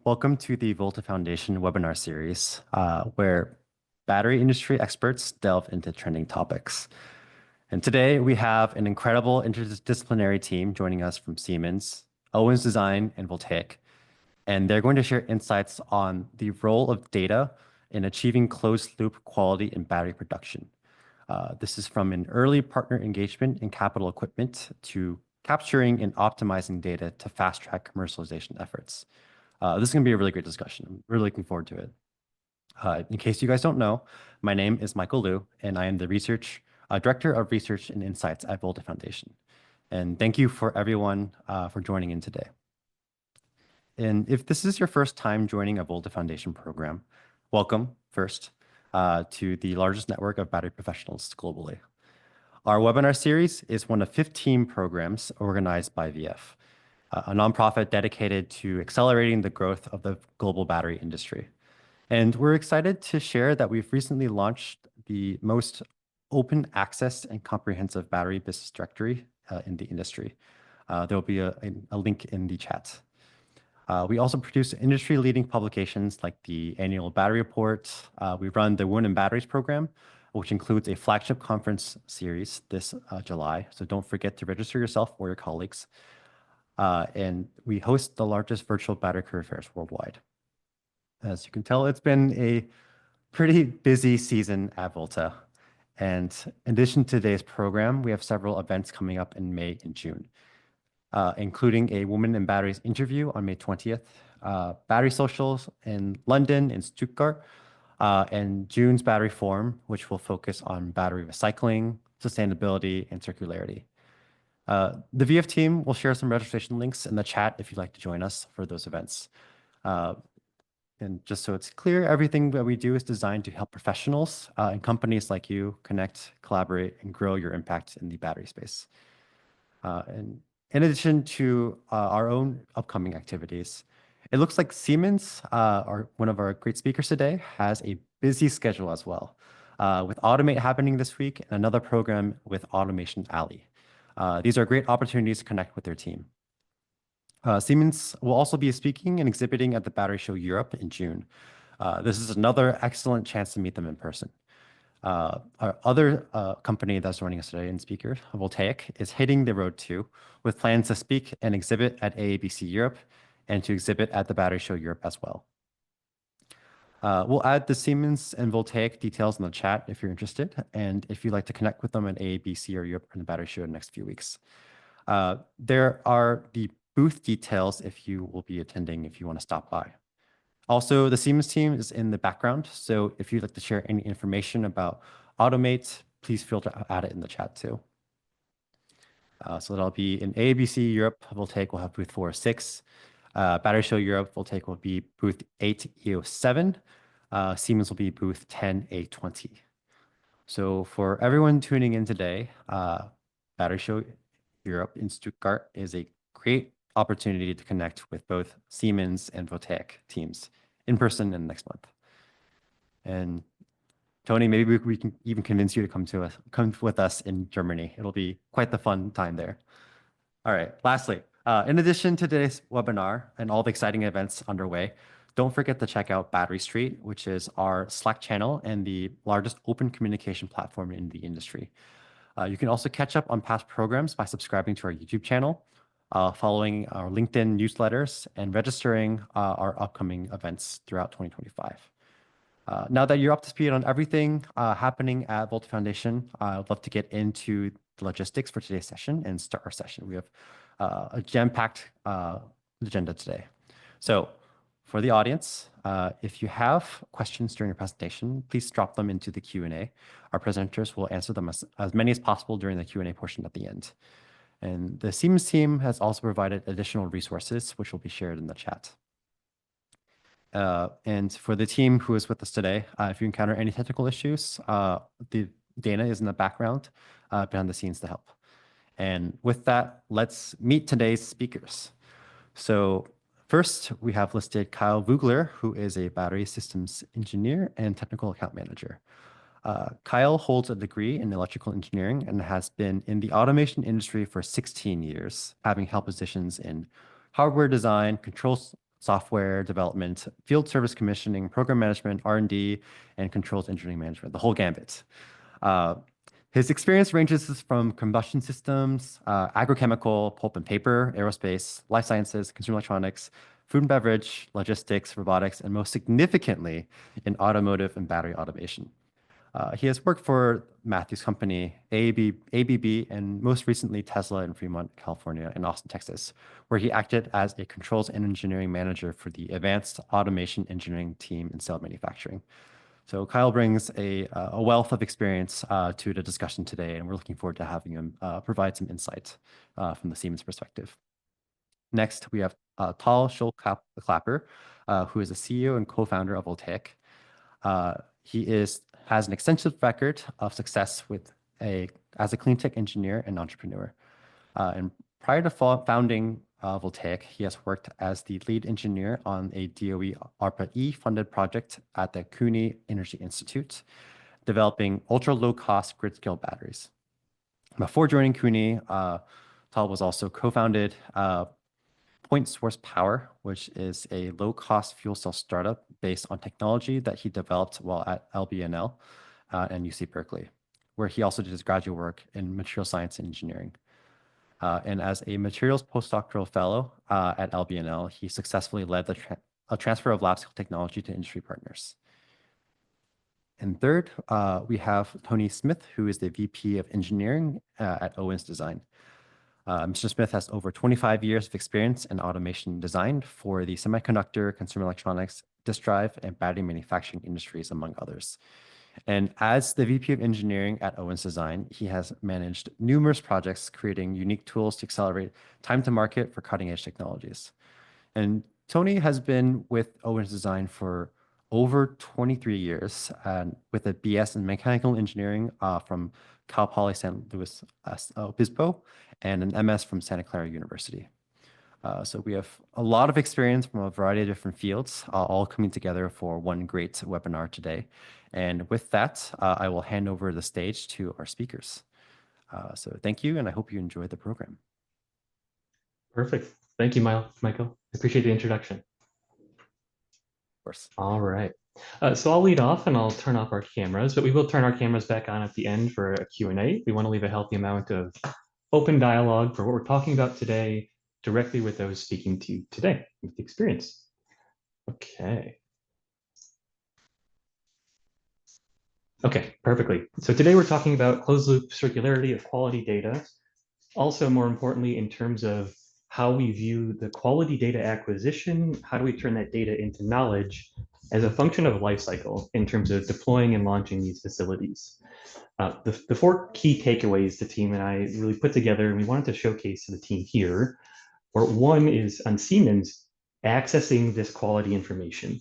Welcome to the Volta Foundation webinar series, where battery industry experts delve into trending topics. And today we have an incredible interdisciplinary team joining us from Siemens, Owens Design and Voltaiq, and they're going to share insights on the role of data in achieving closed-loop quality in battery production. This is from an early partner engagement in capital equipment to capturing and optimizing data to fast-track commercialization efforts. This is going to be a really great discussion. I'm really looking forward to it. In case you guys don't know, my name is Michael Liu, and I am the Director of Research and Insights at Volta Foundation. And thank you for everyone for joining in today. And if this is your first time joining a Volta Foundation program, welcome first to the largest network of battery professionals globally. Our webinar series is one of 15 programs organized by VF, a nonprofit dedicated to accelerating the growth of the global battery industry. And we're excited to share that we've recently launched the most open access and comprehensive battery business directory in the industry. There'll be a link in the chat. We also produce industry-leading publications like the annual battery report. We run the Women in Batteries program, which includes a flagship conference series this July. So don't forget to register yourself or your colleagues. And we host the largest virtual battery career fairs worldwide. As you can tell, it's been a pretty busy season at Volta. And in addition to today's program, we have several events coming up in May and June, including a Women in Batteries interview on May 20th, battery socials in London and Stuttgart, and June's Battery Forum, which will focus on battery recycling, sustainability, and circularity. The VF team will share some registration links in the chat if you'd like to join us for those events. And just so it's clear, everything that we do is designed to help professionals and companies like you connect, collaborate, and grow your impact in the battery space. And in addition to our own upcoming activities, it looks like Siemens, one of our great speakers today, has a busy schedule as well, with Automate happening this week and another program with Automation Alley. These are great opportunities to connect with their team. Siemens will also be speaking and exhibiting at the Battery Show Europe in June. This is another excellent chance to meet them in person. Our other company that's joining us today and speaker, Voltaiq, is hitting the road too, with plans to speak and exhibit at AABC Europe and to exhibit at the Battery Show Europe as well. We'll add the Siemens and Voltaiq details in the chat if you're interested, and if you'd like to connect with them at AABC or Europe in the Battery Show in the next few weeks. There are the booth details if you will be attending, if you want to stop by. Also, the Siemens team is in the background, so if you'd like to share any information about Automate, please feel to add it in the chat too. So that'll be in AABC Europe, Voltaiq will have booth 406. Battery Show Europe, Voltaiq will be booth 8E07. Siemens will be booth 10A20. So for everyone tuning in today, Battery Show Europe in Stuttgart is a great opportunity to connect with both Siemens and Voltaiq teams in person in next month. And Tony, maybe we can even convince you to come with us in Germany. It'll be quite the fun time there. All right, lastly, in addition to today's webinar and all the exciting events underway, don't forget to check out Battery Street, which is our Slack channel and the largest open communication platform in the industry. You can also catch up on past programs by subscribing to our YouTube channel, following our LinkedIn newsletters, and registering our upcoming events throughout 2025. Now that you're up to speed on everything happening at Volta Foundation, I'd love to get into the logistics for today's session and start our session. We have a jam-packed agenda today. So for the audience, if you have questions during your presentation, please drop them into the Q&A. Our presenters will answer them as many as possible during the Q&A portion at the end. And the Siemens team has also provided additional resources, which will be shared in the chat. And for the team who is with us today, if you encounter any technical issues, Dana is in the background behind the scenes to help. And with that, let's meet today's speakers. So first, we have listed Kyle Vogler, who is a battery systems engineer and technical account manager. Kyle holds a degree in electrical engineering and has been in the automation industry for 16 years, having held positions in hardware design, controls software development, field service commissioning, program management, R&D, and controls engineering management, the whole gambit. Uh, his experience ranges from combustion systems, agrochemical, pulp and paper, aerospace, life sciences, consumer electronics, food and beverage, logistics, robotics, and most significantly in automotive and battery automation. He has worked for Matthews Company, ABB, and most recently Tesla in Fremont, California, and Austin, Texas, where he acted as a controls and engineering manager for the advanced automation engineering team in cell manufacturing. So Kyle brings a wealth of experience to the discussion today, and we're looking forward to having him provide some insight from the Siemens perspective. Next, we have Tal Schul-Clapper, who is the CEO and co-founder of Voltaiq. He has an extensive record of success as a clean tech engineer and entrepreneur. And prior to founding Voltaiq, he has worked as the lead engineer on a DOE ARPA-E funded project at the CUNY Energy Institute, developing ultra low cost grid scale batteries. Before joining CUNY, Tal was also co-founded Point Source Power, which is a low-cost fuel cell startup based on technology that he developed while at LBNL and UC Berkeley, where he also did his graduate work in material science and engineering. And as a materials postdoctoral fellow at LBNL, he successfully led a transfer of lab scale technology to industry partners. And third, we have Tony Smith, who is the VP of Engineering at Owens Design. Mr. Smith has over 25 years of experience in automation design for the semiconductor, consumer electronics, disk drive, and battery manufacturing industries, among others. And as the VP of Engineering at Owens Design, he has managed numerous projects creating unique tools to accelerate time to market for cutting edge technologies. And Tony has been with Owens Design for over 23 years with a BS in mechanical engineering from Cal Poly San Luis Obispo and an MS from Santa Clara University. So we have a lot of experience from a variety of different fields, all coming together for one great webinar today. And with that, I will hand over the stage to our speakers. So thank you, and I hope you enjoyed the program. Perfect. Thank you, Michael. I appreciate the introduction. Of course. All right. So I'll lead off and I'll turn off our cameras, but we will turn our cameras back on at the end for a Q&A. We want to leave a healthy amount of open dialogue for what we're talking about today, directly with those speaking to you today with the experience. Okay. Okay, perfectly. So today we're talking about closed loop circularity of quality data. Also, more importantly, in terms of how we view the quality data acquisition, how do we turn that data into knowledge as a function of life cycle in terms of deploying and launching these facilities. The four key takeaways the team and I really put together and we wanted to showcase to the team here, where one is on Siemens accessing this quality information.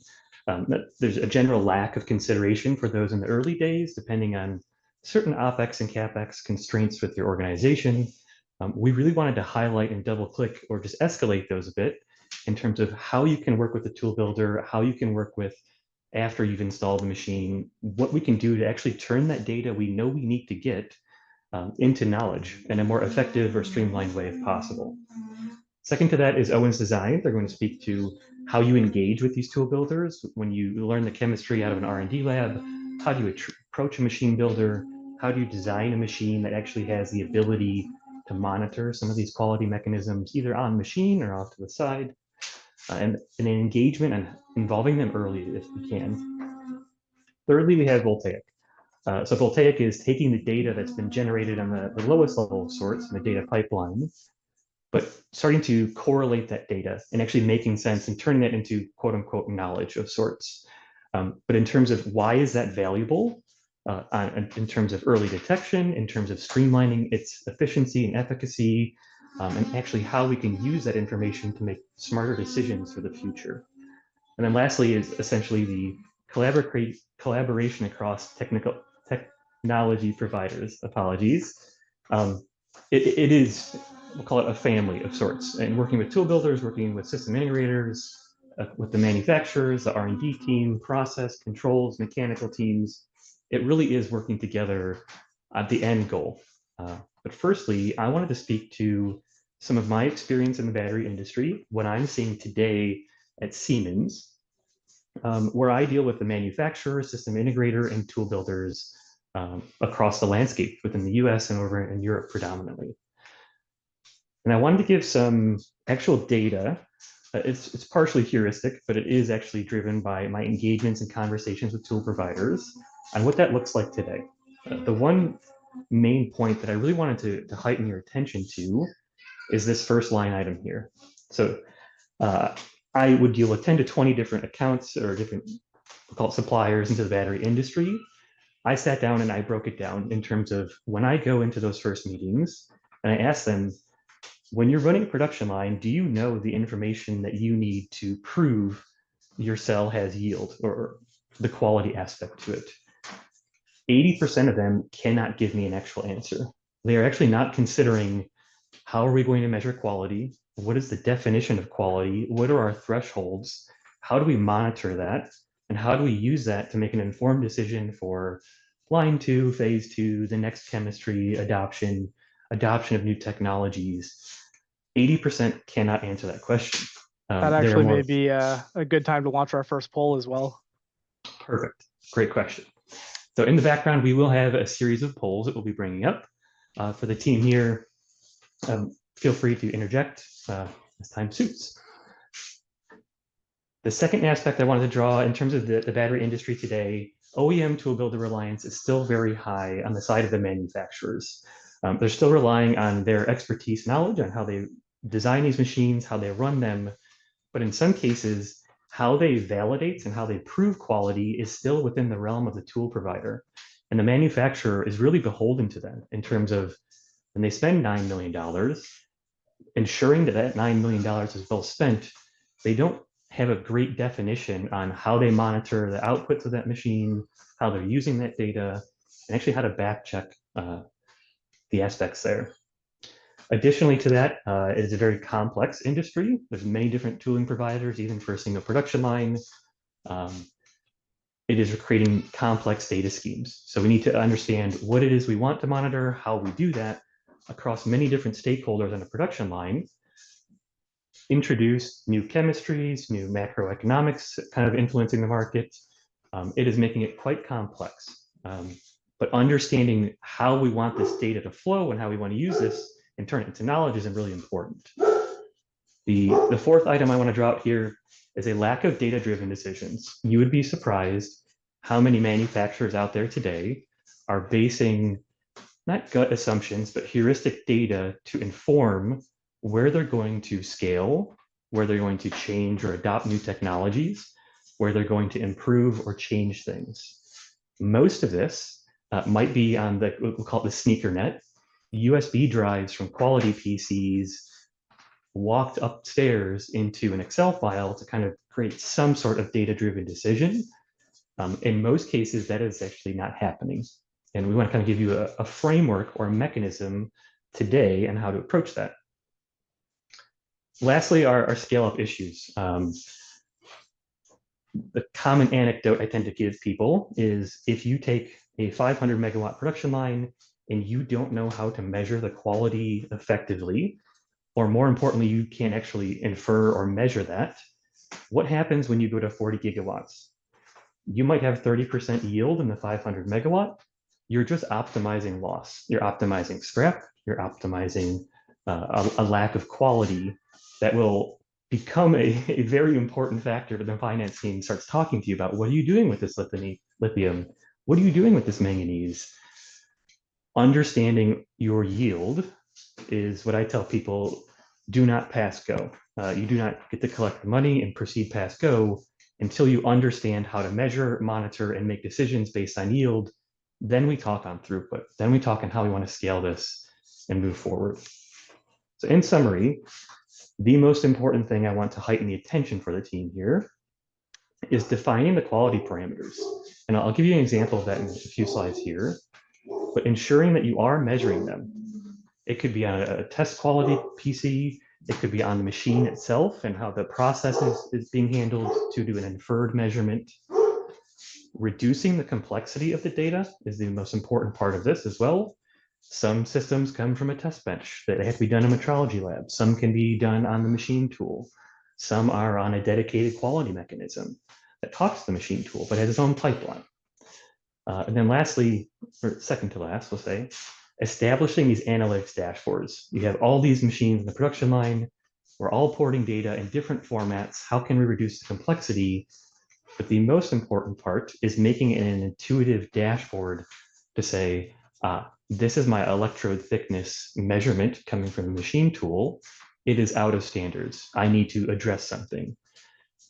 There's a general lack of consideration for those in the early days, depending on certain OpEx and CapEx constraints with your organization. We really wanted to highlight and double click or just escalate those a bit in terms of how you can work with the tool builder, how you can work with after you've installed the machine, what we can do to actually turn that data we know we need to get into knowledge in a more effective or streamlined way if possible. Second to that is Owens Design. They're going to speak to how you engage with these tool builders when you learn the chemistry out of an R&D lab. How do you approach a machine builder? How do you design a machine that actually has the ability to monitor some of these quality mechanisms, either on machine or off to the side, and an engagement and involving them early if we can. Thirdly, we have Voltaiq. So Voltaiq is taking the data that's been generated on the lowest level of sorts in the data pipeline, but starting to correlate that data and actually making sense and turning it into quote unquote knowledge of sorts. But in terms of why is that valuable, in terms of early detection, in terms of streamlining its efficiency and efficacy, and actually how we can use that information to make smarter decisions for the future. And then lastly is essentially the collaboration across technology providers, apologies. It is, we'll call it a family of sorts, and working with tool builders, working with system integrators, with the manufacturers, the R&D team, process, controls, mechanical teams. It really is working together at the end goal. But firstly, I wanted to speak to some of my experience in the battery industry, what I'm seeing today at Siemens, where I deal with the manufacturer, system integrator, and tool builders across the landscape within the US and over in Europe predominantly. And I wanted to give some actual data. It's partially heuristic, but it is actually driven by my engagements and conversations with tool providers on what that looks like today. The one main point that I really wanted to heighten your attention to is this first line item here. So I would deal with 10 to 20 different accounts or different, we'll call it suppliers into the battery industry. I sat down and I broke it down in terms of when I go into those first meetings and I asked them, when you're running a production line, do you know the information that you need to prove your cell has yield or the quality aspect to it? 80% of them cannot give me an actual answer. They are actually not considering how are we going to measure quality? What is the definition of quality? What are our thresholds? How do we monitor that? And how do we use that to make an informed decision for line 2, phase 2, the next chemistry adoption of new technologies? 80% cannot answer that question. That actually may be a good time to launch our first poll as well. Perfect. Great question. So in the background, we will have a series of polls that we'll be bringing up. For the team here, feel free to interject as time suits. The second aspect I wanted to draw in terms of the battery industry today, OEM tool builder reliance is still very high on the side of the manufacturers. They're still relying on their expertise knowledge on how they design these machines, how they run them, but in some cases, how they validate and how they prove quality is still within the realm of the tool provider. And the manufacturer is really beholden to them in terms of when they spend $9 million, ensuring that that $9 million is well spent, they don't have a great definition on how they monitor the outputs of that machine, how they're using that data, and actually how to back check the aspects there. Additionally to that, it is a very complex industry. There's many different tooling providers, even for a single production line. It is creating complex data schemes. So we need to understand what it is we want to monitor, how we do that across many different stakeholders on a production line, introduce new chemistries, new macroeconomics kind of influencing the market. It is making it quite complex. But understanding how we want this data to flow and how we want to use this and turn it into knowledge is really important. The fourth item I want to draw out here is a lack of data-driven decisions. You would be surprised how many manufacturers out there today are basing not gut assumptions, but heuristic data to inform where they're going to scale, where they're going to change or adopt new technologies, where they're going to improve or change things. Most of this might be on the, we'll call it the sneaker net, USB drives from quality PCs walked upstairs into an Excel file to kind of create some sort of data-driven decision. In most cases, that is actually not happening. And we want to kind of give you a framework or a mechanism today on how to approach that. Lastly, our scale-up issues. The common anecdote I tend to give people is if you take a 500 megawatt production line and you don't know how to measure the quality effectively, or more importantly, you can't actually infer or measure that, what happens when you go to 40 gigawatts? You might have 30% yield in the 500 megawatt. You're just optimizing loss. You're optimizing scrap. You're optimizing a lack of quality that will become a very important factor when the finance team starts talking to you about what are you doing with this lithium? What are you doing with this manganese? Understanding your yield is what I tell people, do not pass go. You do not get to collect the money and proceed past go until you understand how to measure, monitor, and make decisions based on yield. Then we talk on throughput. Then we talk on how we want to scale this and move forward. So in summary, the most important thing I want to heighten the attention for the team here is defining the quality parameters. And I'll give you an example of that in a few slides here, but ensuring that you are measuring them. It could be on a test quality PC. It could be on the machine itself and how the process is being handled to do an inferred measurement. Reducing the complexity of the data is the most important part of this as well. Some systems come from a test bench that have to be done in a metrology lab. Some can be done on the machine tool. Some are on a dedicated quality mechanism that talks to the machine tool, but has its own pipeline. And then lastly, or second to last, we'll say, establishing these analytics dashboards. You have all these machines in the production line. We're all porting data in different formats. How can we reduce the complexity? But the most important part is making it an intuitive dashboard to say, this is my electrode thickness measurement coming from the machine tool. It is out of standards. I need to address something.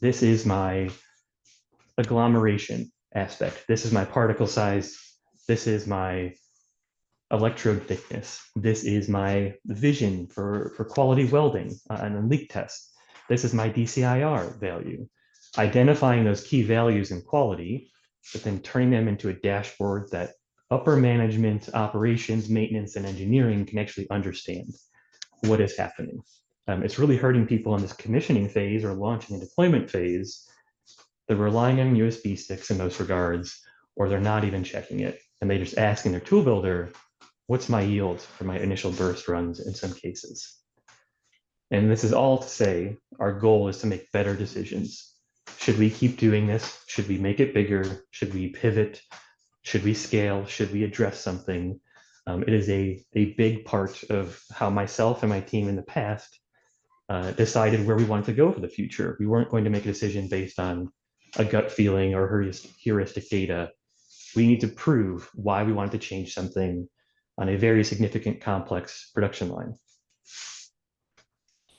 This is my agglomeration aspect. This is my particle size. This is my electrode thickness. This is my vision for quality welding and a leak test. This is my DCIR value. Identifying those key values in quality, but then turning them into a dashboard that upper management, operations, maintenance, and engineering can actually understand what is happening. It's really hurting people in this commissioning phase or launching and deployment phase. They're relying on USB sticks in those regards, or they're not even checking it. And they're just asking their tool builder, what's my yield for my initial burst runs in some cases? And this is all to say, our goal is to make better decisions. Should we keep doing this? Should we make it bigger? Should we pivot? Should we scale? Should we address something? It is a big part of how myself and my team in the past decided where we wanted to go for the future. We weren't going to make a decision based on a gut feeling or heuristic data. We need to prove why we wanted to change something on a very significant, complex production line.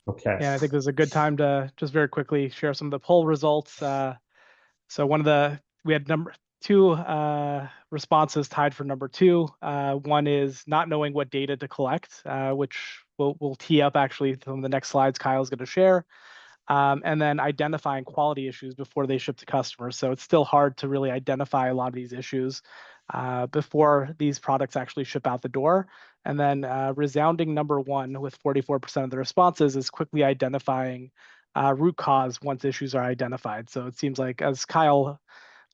Okay. Yeah, I think this is a good time to just very quickly share some of the poll results. So we had two responses tied for number two. One is not knowing what data to collect, which we'll tee up actually from the next slides Kyle's going to share. And then identifying quality issues before they ship to customers. So it's still hard to really identify a lot of these issues before these products actually ship out the door. And then resounding number one with 44% of the responses is quickly identifying root cause once issues are identified. So it seems like, as Kyle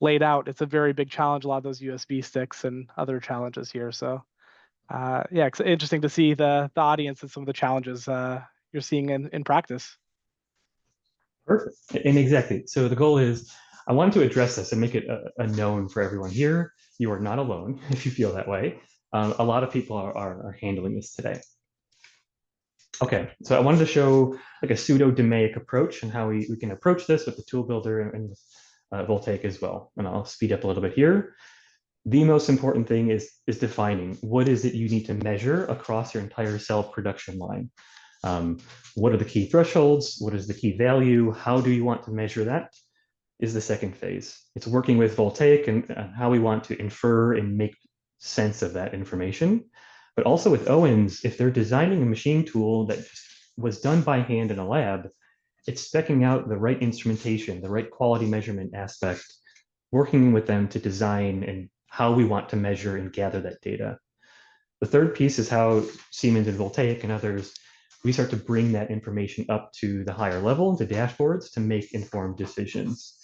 laid out, it's a very big challenge, a lot of those USB sticks and other challenges here. So yeah, it's interesting to see the audience and some of the challenges you're seeing in practice. Perfect. And exactly. So the goal is, I wanted to address this and make it a known for everyone here. You are not alone if you feel that way. A lot of people are handling this today. Okay, so I wanted to show like a pseudo-DMAIC approach and how we can approach this with the tool builder and Voltaiq as well. And I'll speed up a little bit here. The most important thing is defining what is it you need to measure across your entire cell production line. What are the key thresholds? What is the key value? How do you want to measure that? Is the second phase. It's working with Voltaiq and how we want to infer and make sense of that information. But also with Owens, if they're designing a machine tool that was done by hand in a lab, it's specking out the right instrumentation, the right quality measurement aspect, working with them to design and how we want to measure and gather that data. The third piece is how Siemens and Voltaiq and others, we start to bring that information up to the higher level, into dashboards, to make informed decisions.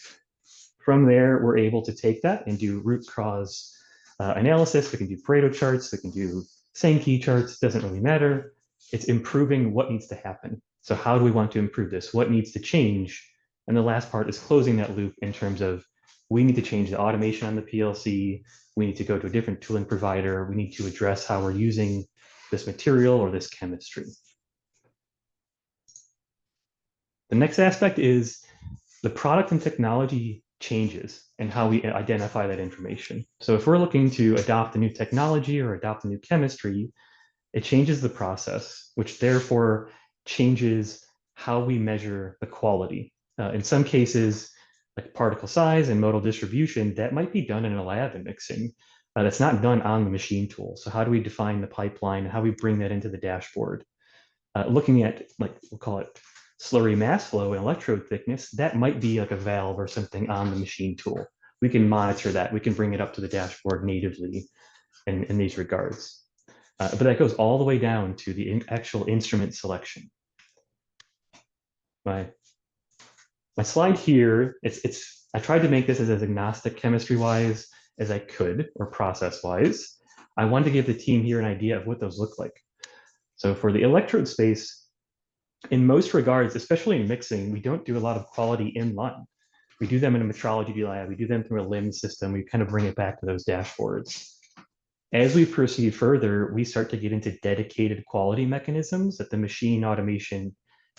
From there, we're able to take that and do root cause analysis. We can do Pareto charts, we can do Sankey charts, doesn't really matter. It's improving what needs to happen. So how do we want to improve this? What needs to change? And the last part is closing that loop in terms of, we need to change the automation on the PLC. We need to go to a different tooling provider. We need to address how we're using this material or this chemistry. The next aspect is the product and technology changes and how we identify that information. So if we're looking to adopt a new technology or adopt a new chemistry, it changes the process, which therefore changes how we measure the quality. In some cases, like particle size and modal distribution, that might be done in a lab and mixing. That's not done on the machine tool. So how do we define the pipeline? How we bring that into the dashboard? Looking at, like, we'll call it slurry mass flow and electrode thickness, that might be like a valve or something on the machine tool. We can monitor that. We can bring it up to the dashboard natively in these regards. But that goes all the way down to the actual instrument selection. My slide here, I tried to make this as agnostic chemistry-wise as I could, or process-wise. I wanted to give the team here an idea of what those look like. So for the electrode space, In most regards, especially in mixing, we don't do a lot of quality in line. We do them in a metrology lab, we do them through a LIMS system, we kind of bring it back to those dashboards. As we proceed further, we start to get into dedicated quality mechanisms that the machine automation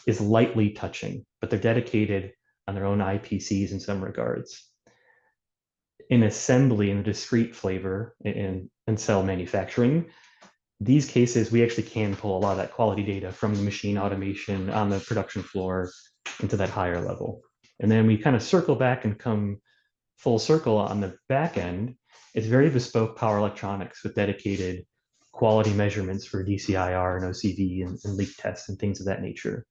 is lightly touching, but they're dedicated on their own IPCs in some regards. In assembly, in the discrete flavor and cell manufacturing, these cases, we actually can pull a lot of that quality data from the machine automation on the production floor into that higher level. And then we kind of circle back and come full circle on the back end. It's very bespoke power electronics with dedicated quality measurements for DCIR and OCV and leak tests and things of that nature.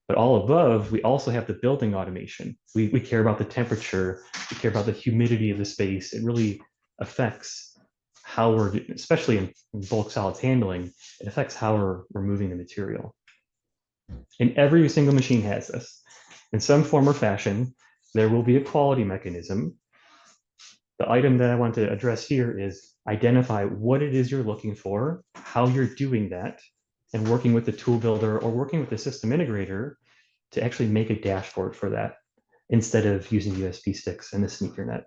But all above, we also have the building automation. We care about the temperature, we care about the humidity of the space. It really affects how we're, especially in bulk solids handling, it affects how we're moving the material. And every single machine has this. In some form or fashion, there will be a quality mechanism. The item that I want to address here is identify what it is you're looking for, how you're doing that, and working with the tool builder or working with the system integrator to actually make a dashboard for that instead of using USB sticks and the sneaker net.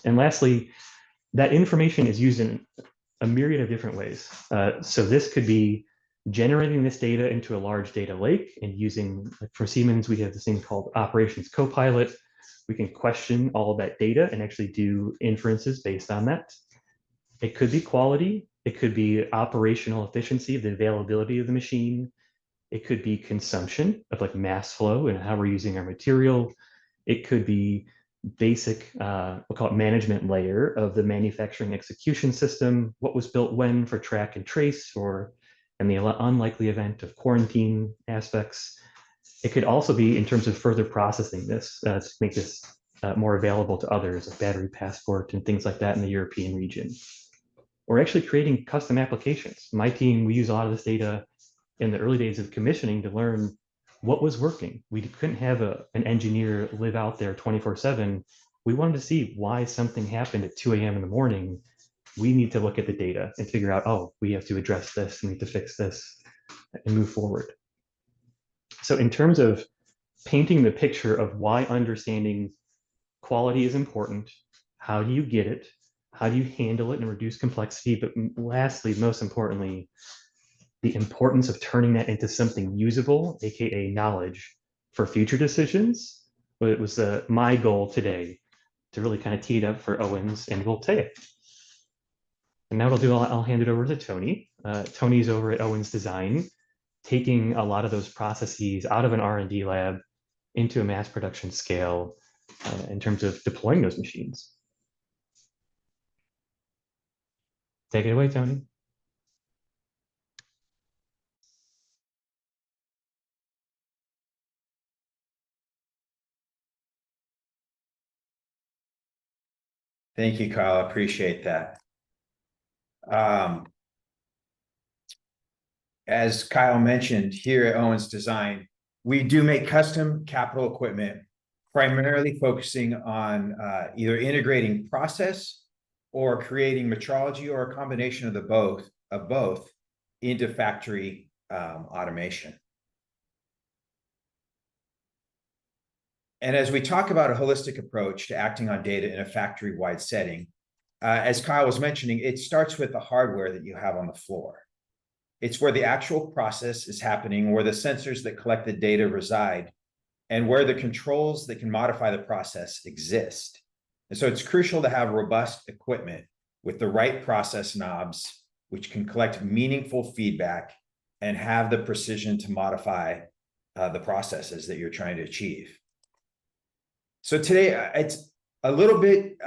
And lastly, that information is used in a myriad of different ways. So this could be generating this data into a large data lake and using, like for Siemens, we have this thing called Operations Copilot. We can question all of that data and actually do inferences based on that. It could be quality. It could be operational efficiency, the availability of the machine. It could be consumption of like mass flow and how we're using our material. It could be basic, we'll call it management layer of the manufacturing execution system, what was built when for track and trace, or in the unlikely event of quarantine aspects. It could also be in terms of further processing this to make this more available to others, like battery passport and things like that in the European region. Or actually creating custom applications. My team, we use a lot of this data in the early days of commissioning to learn what was working. We couldn't have an engineer live out there 24/7. We wanted to see why something happened at 2 a.m. in the morning. We need to look at the data and figure out, oh, we have to address this, we need to fix this and move forward. So in terms of painting the picture of why understanding quality is important, how do you get it? How do you handle it and reduce complexity? But lastly, most importantly, the importance of turning that into something usable, aka knowledge, for future decisions. But it was my goal today to really kind of tee it up for Owens and Voltaiq. And now what I'll do, I'll hand it over to Tony. Tony's over at Owens Design, taking a lot of those processes out of an R&D lab into a mass production scale in terms of deploying those machines. Take it away, Tony. Thank you, Kyle. I appreciate that. As Kyle mentioned, here at Owens Design, we do make custom capital equipment, primarily focusing on either integrating process or creating metrology or a combination of both into factory automation. And as we talk about a holistic approach to acting on data in a factory-wide setting, as Kyle was mentioning, it starts with the hardware that you have on the floor. It's where the actual process is happening, where the sensors that collect the data reside, and where the controls that can modify the process exist. And so it's crucial to have robust equipment with the right process knobs, which can collect meaningful feedback and have the precision to modify the processes that you're trying to achieve. So today, it's a little bit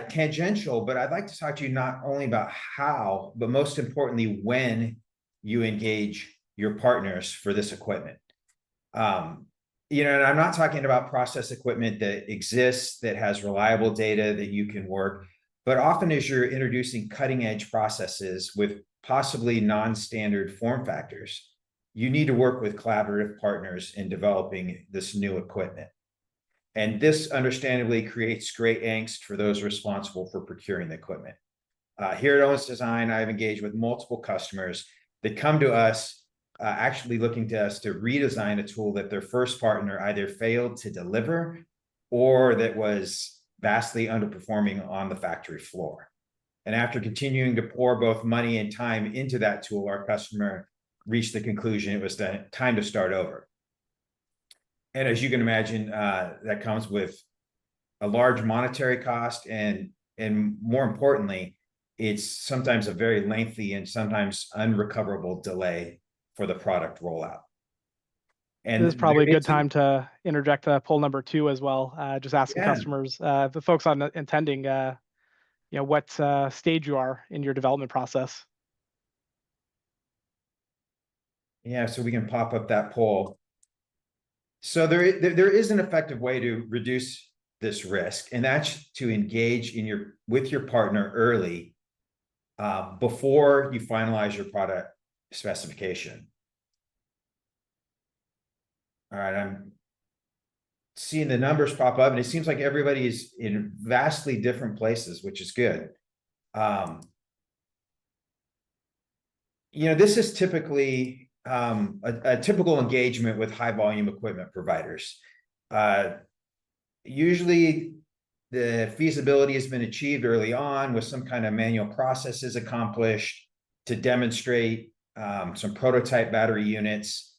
tangential, but I'd like to talk to you not only about how, but most importantly, when you engage your partners for this equipment. You know, and I'm not talking about process equipment that exists, that has reliable data that you can work, but often as you're introducing cutting edge processes with possibly non-standard form factors, you need to work with collaborative partners in developing this new equipment. And this understandably creates great angst for those responsible for procuring the equipment. Here at Owens Design, I've engaged with multiple customers that come to us actually looking to us to redesign a tool that their first partner either failed to deliver or that was vastly underperforming on the factory floor. And after continuing to pour both money and time into that tool, our customer reached the conclusion it was time to start over. And as you can imagine, that comes with a large monetary cost, and more importantly, it's sometimes a very lengthy and sometimes unrecoverable delay for the product rollout. And this is probably a good time to interject poll number 2 as well. Just asking customers, the folks on attending, what stage you are in your development process. Yeah, so we can pop up that poll. So there is an effective way to reduce this risk, and that's to engage with your partner early before you finalize your product specification. All right, I'm seeing the numbers pop up, and it seems like everybody is in vastly different places, which is good. This is typically a typical engagement with high volume equipment providers. Usually the feasibility has been achieved early on with some kind of manual processes accomplished to demonstrate some prototype battery units.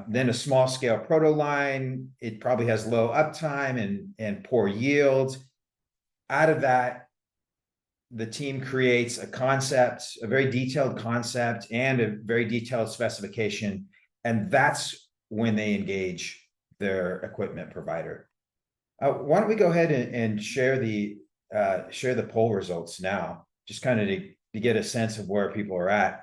Then a small scale proto line. It probably has low uptime and poor yield. Out of that, the team creates a concept, a very detailed concept and a very detailed specification. And that's when they engage their equipment provider. Why don't we go ahead and share the poll results now, just kind of to get a sense of where people are at.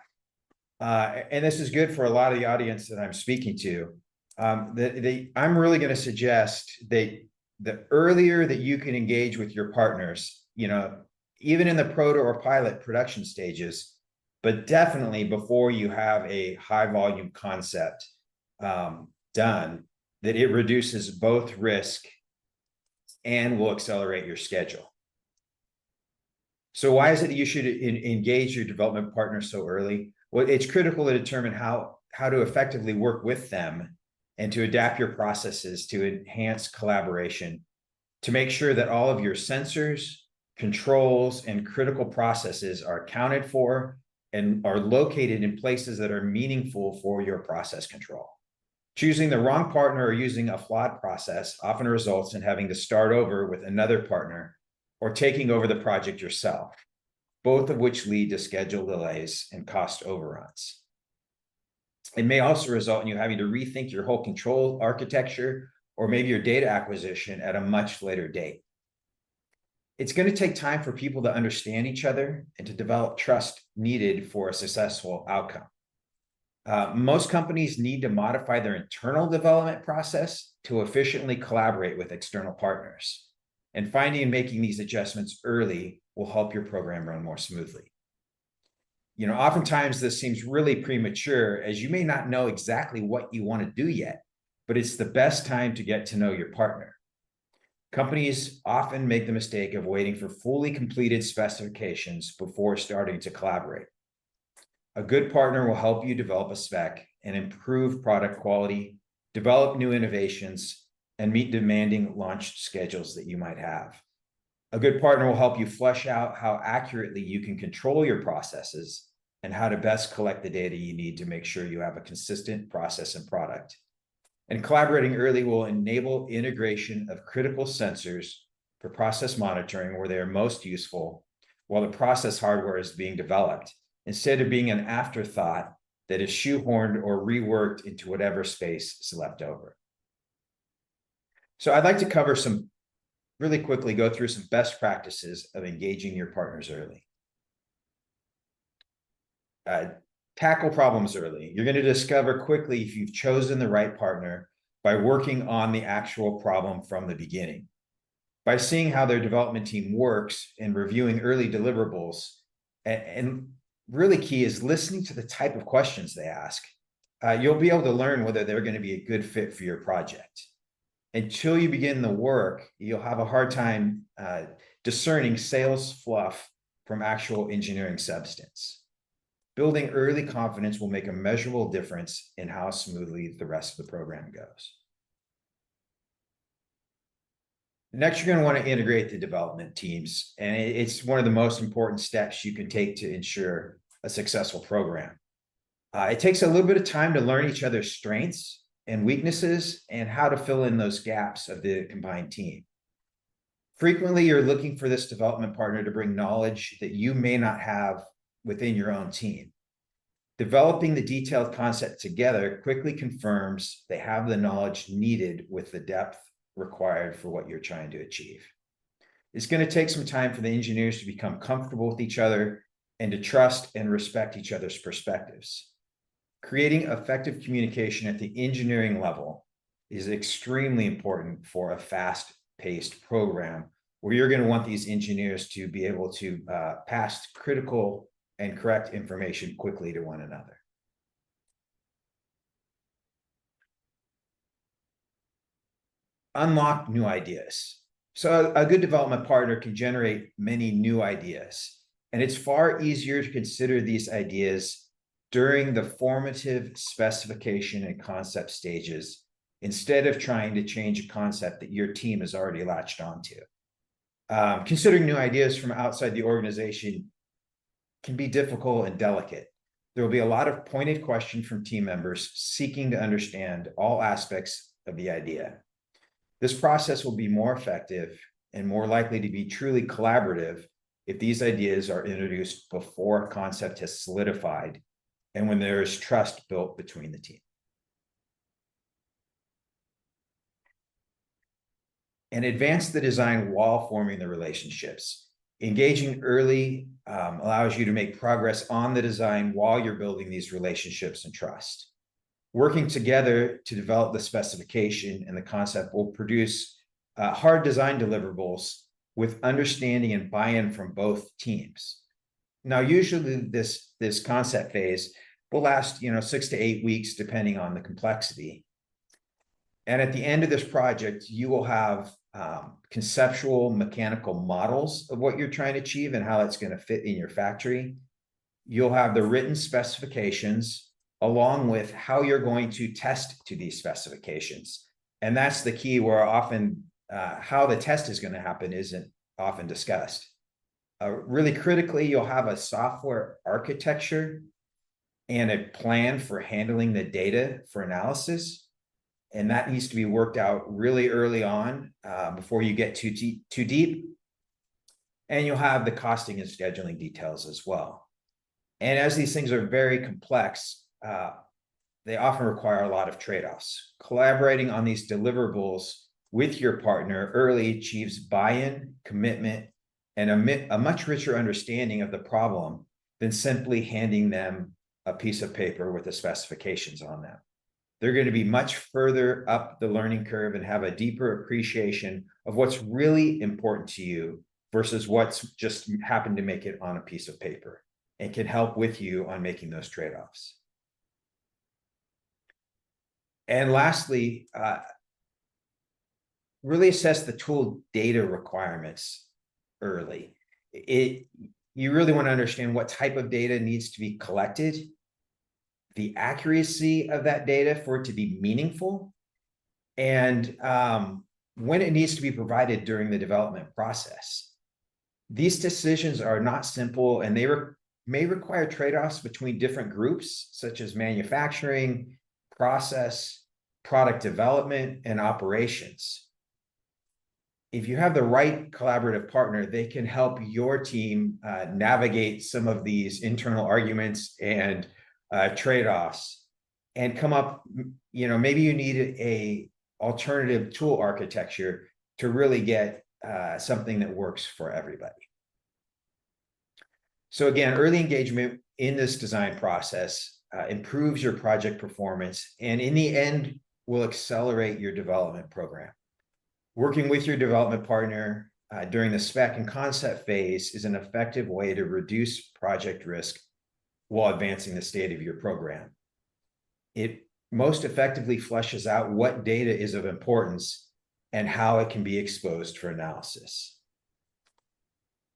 And this is good for a lot of the audience that I'm speaking to. I'm really going to suggest that the earlier that you can engage with your partners, even in the proto or pilot production stages, but definitely before you have a high volume concept done, that it reduces both risk and will accelerate your schedule. So why is it that you should engage your development partner so early? Well, it's critical to determine how to effectively work with them and to adapt your processes to enhance collaboration, to make sure that all of your sensors, controls, and critical processes are accounted for and are located in places that are meaningful for your process control. Choosing the wrong partner or using a flawed process often results in having to start over with another partner or taking over the project yourself, both of which lead to schedule delays and cost overruns. It may also result in you having to rethink your whole control architecture or maybe your data acquisition at a much later date. It's going to take time for people to understand each other and to develop trust needed for a successful outcome. Most companies need to modify their internal development process to efficiently collaborate with external partners. And finding and making these adjustments early will help your program run more smoothly. Oftentimes this seems really premature, as you may not know exactly what you want to do yet, but it's the best time to get to know your partner. Companies often make the mistake of waiting for fully completed specifications before starting to collaborate. A good partner will help you develop a spec and improve product quality, develop new innovations, and meet demanding launch schedules that you might have. A good partner will help you flesh out how accurately you can control your processes and how to best collect the data you need to make sure you have a consistent process and product. And collaborating early will enable integration of critical sensors for process monitoring where they are most useful while the process hardware is being developed, instead of being an afterthought that is shoehorned or reworked into whatever space is left over. So I'd like to cover really quickly go through some best practices of engaging your partners early. Tackle problems early. You're going to discover quickly if you've chosen the right partner by working on the actual problem from the beginning. By seeing how their development team works and reviewing early deliverables, and really key is listening to the type of questions they ask. You'll be able to learn whether they're going to be a good fit for your project. Until you begin the work, you'll have a hard time discerning sales fluff from actual engineering substance. Building early confidence will make a measurable difference in how smoothly the rest of the program goes. Next, you're going to want to integrate the development teams, and it's one of the most important steps you can take to ensure a successful program. It takes a little bit of time to learn each other's strengths and weaknesses and how to fill in those gaps of the combined team. Frequently, you're looking for this development partner to bring knowledge that you may not have within your own team. Developing the detailed concept together quickly confirms they have the knowledge needed with the depth required for what you're trying to achieve. It's going to take some time for the engineers to become comfortable with each other and to trust and respect each other's perspectives. Creating effective communication at the engineering level is extremely important for a fast-paced program where you're going to want these engineers to be able to pass critical and correct information quickly to one another. Unlock new ideas. So a good development partner can generate many new ideas, and it's far easier to consider these ideas during the formative specification and concept stages instead of trying to change a concept that your team has already latched onto. Considering new ideas from outside the organization can be difficult and delicate. There will be a lot of pointed questions from team members seeking to understand all aspects of the idea. This process will be more effective and more likely to be truly collaborative if these ideas are introduced before concept has solidified and when there is trust built between the team. And advance the design while forming the relationships. Engaging early allows you to make progress on the design while you're building these relationships and trust. Working together to develop the specification and the concept will produce hard design deliverables with understanding and buy-in from both teams. Now, usually this concept phase will last 6 to 8 weeks, depending on the complexity. And at the end of this project, you will have conceptual mechanical models of what you're trying to achieve and how it's going to fit in your factory. You'll have the written specifications along with how you're going to test to these specifications. And that's the key, where often how the test is going to happen isn't often discussed. Really critically, you'll have a software architecture and a plan for handling the data for analysis. And that needs to be worked out really early on before you get too deep. And you'll have the costing and scheduling details as well. And as these things are very complex, they often require a lot of trade-offs. Collaborating on these deliverables with your partner early achieves buy-in, commitment, and a much richer understanding of the problem than simply handing them a piece of paper with the specifications on them. They're going to be much further up the learning curve and have a deeper appreciation of what's really important to you versus what's just happened to make it on a piece of paper, and can help with you on making those trade-offs. And lastly, really assess the tool data requirements early. You really want to understand what type of data needs to be collected, the accuracy of that data for it to be meaningful, and when it needs to be provided during the development process. These decisions are not simple, and they may require trade-offs between different groups, such as manufacturing, process, product development, and operations. If you have the right collaborative partner, they can help your team navigate some of these internal arguments and trade-offs and come up, maybe you need a alternative tool architecture to really get something that works for everybody. So again, early engagement in this design process improves your project performance, and in the end will accelerate your development program. Working with your development partner during the spec and concept phase is an effective way to reduce project risk while advancing the state of your program. It most effectively fleshes out what data is of importance and how it can be exposed for analysis.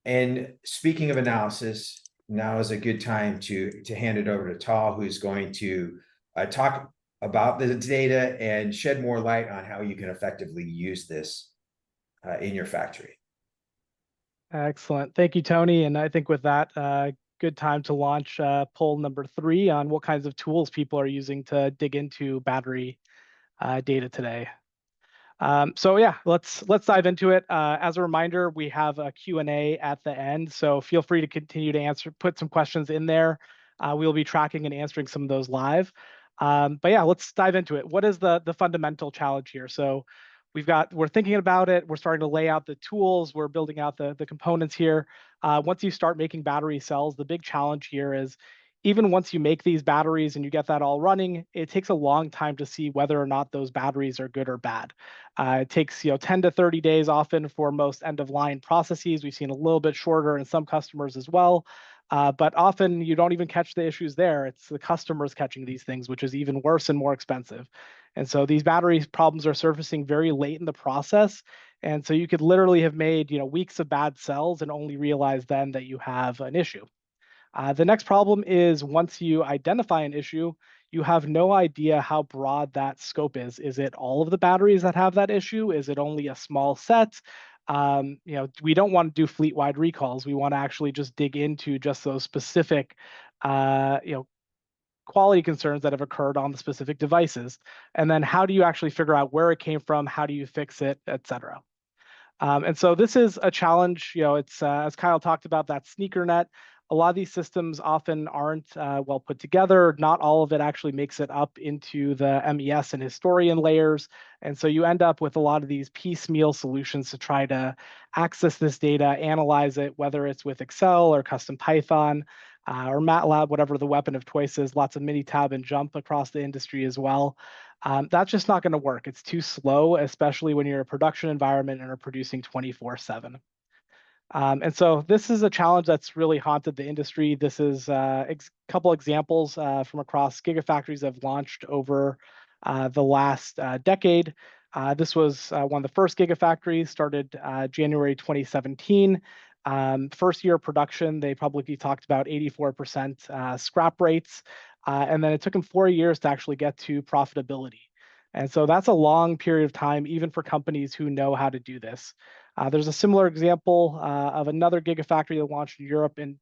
And speaking of analysis, now is a good time to hand it over to Tal, who's going to talk about the data and shed more light on how you can effectively use this in your factory. Excellent. Thank you, Tony. And I think with that, good time to launch poll number 3 on what kinds of tools people are using to dig into battery data today. So yeah, let's dive into it. As a reminder, we have a Q&A at the end, so feel free to continue to put some questions in there. We'll be tracking and answering some of those live. But yeah, let's dive into it. What is the fundamental challenge here? So we're thinking about it. We're starting to lay out the tools. We're building out the components here. Once you start making battery cells, the big challenge here is even once you make these batteries and you get that all running, it takes a long time to see whether or not those batteries are good or bad. It takes 10 to 30 days often for most end-of-line processes. We've seen a little bit shorter in some customers as well. But often you don't even catch the issues there. It's the customers catching these things, which is even worse and more expensive. And so these battery problems are surfacing very late in the process. And so you could literally have made weeks of bad cells and only realize then that you have an issue. The next problem is once you identify an issue, you have no idea how broad that scope is. Is it all of the batteries that have that issue? Is it only a small set? We don't want to do fleet-wide recalls. We want to actually just dig into just those specific, quality concerns that have occurred on the specific devices. And then how do you actually figure out where it came from? How do you fix it, et cetera? And so this is a challenge. It's as Kyle talked about, that sneaker net. A lot of these systems often aren't well put together. Not all of it actually makes it up into the MES and historian layers. And so you end up with a lot of these piecemeal solutions to try to access this data, analyze it, whether it's with Excel or custom Python or MATLAB, whatever the weapon of choice is. Lots of Minitab and jump across the industry as well. That's just not going to work. It's too slow, especially when you're a production environment and are producing 24/7. And so this is a challenge that's really haunted the industry. This is a couple examples from across gigafactories that have launched over the last decade. This was one of the first gigafactories, started January 2017. First year of production, they publicly talked about 84% scrap rates. And then it took them 4 years to actually get to profitability. And so that's a long period of time, even for companies who know how to do this. There's a similar example of another gigafactory that launched in Europe in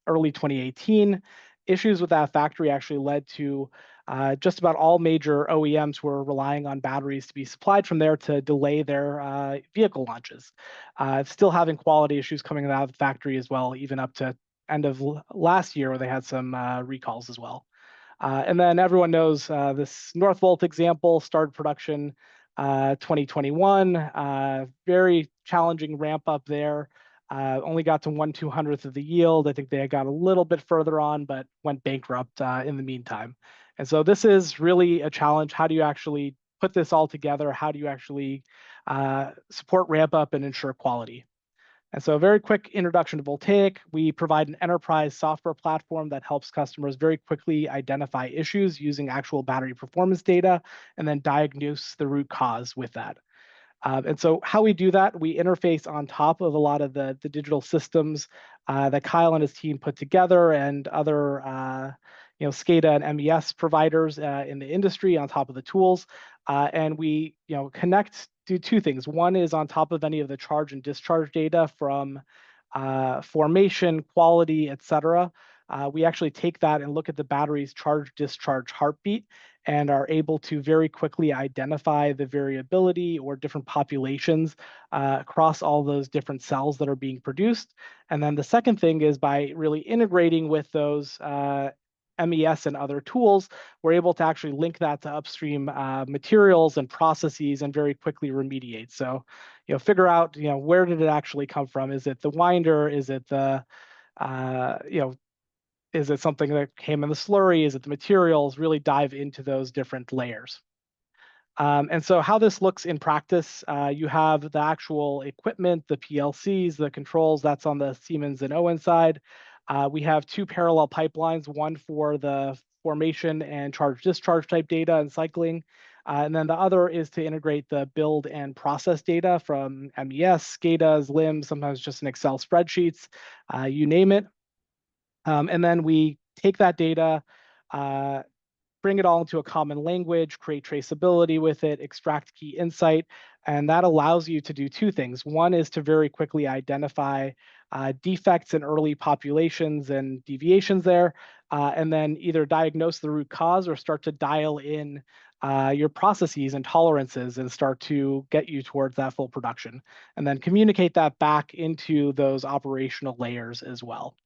early 2018. Issues with that factory actually led to just about all major OEMs who were relying on batteries to be supplied from there to delay their vehicle launches. Still having quality issues coming out of the factory as well, even up to end of last year where they had some recalls as well. And then everyone knows this Northvolt example, started production 2021. Very challenging ramp up there. Only got to 1/200th of the yield. I think they got a little bit further on, but went bankrupt in the meantime. And so this is really a challenge. How do you actually put this all together? How do you actually support ramp up and ensure quality? And so a very quick introduction to Voltaiq. We provide an enterprise software platform that helps customers very quickly identify issues using actual battery performance data and then diagnose the root cause with that. And so how we do that, we interface on top of a lot of the digital systems that Kyle and his team put together and other SCADA and MES providers in the industry on top of the tools. And we connect do two things. One is on top of any of the charge and discharge data from formation, quality, et cetera. We actually take that and look at the battery's charge discharge heartbeat and are able to very quickly identify the variability or different populations across all those different cells that are being produced. And then the second thing is by really integrating with those MES and other tools, we're able to actually link that to upstream materials and processes and very quickly remediate. So, figure out, where did it actually come from? Is it the winder? Is it the, is it something that came in the slurry? Is it the materials? Really dive into those different layers. And so how this looks in practice, you have the actual equipment, the PLCs, the controls, that's on the Siemens and Owens side. We have 2 parallel pipelines, one for the formation and charge discharge type data and cycling. And then the other is to integrate the build and process data from MES, SCADAs, LIMS, sometimes just in Excel spreadsheets, you name it. And then we take that data, bring it all into a common language, create traceability with it, extract key insight, and that allows you to do two things. One is to very quickly identify defects in early populations and deviations there, and then either diagnose the root cause or start to dial in your processes and tolerances and start to get you towards that full production, and then communicate that back into those operational layers as well.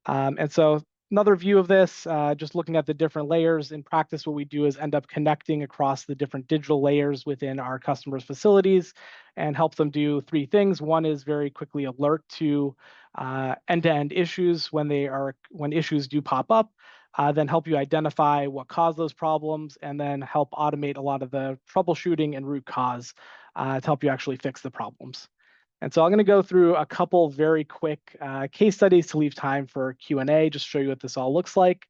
And so another view of this, just looking at the different layers. In practice, what we do is end up connecting across the different digital layers within our customers' facilities and help them do three things. One is very quickly alert to end-to-end issues when issues do pop up, then help you identify what caused those problems, and then help automate a lot of the troubleshooting and root cause to help you actually fix the problems. And so I'm going to go through a couple very quick case studies to leave time for Q&A, just show you what this all looks like.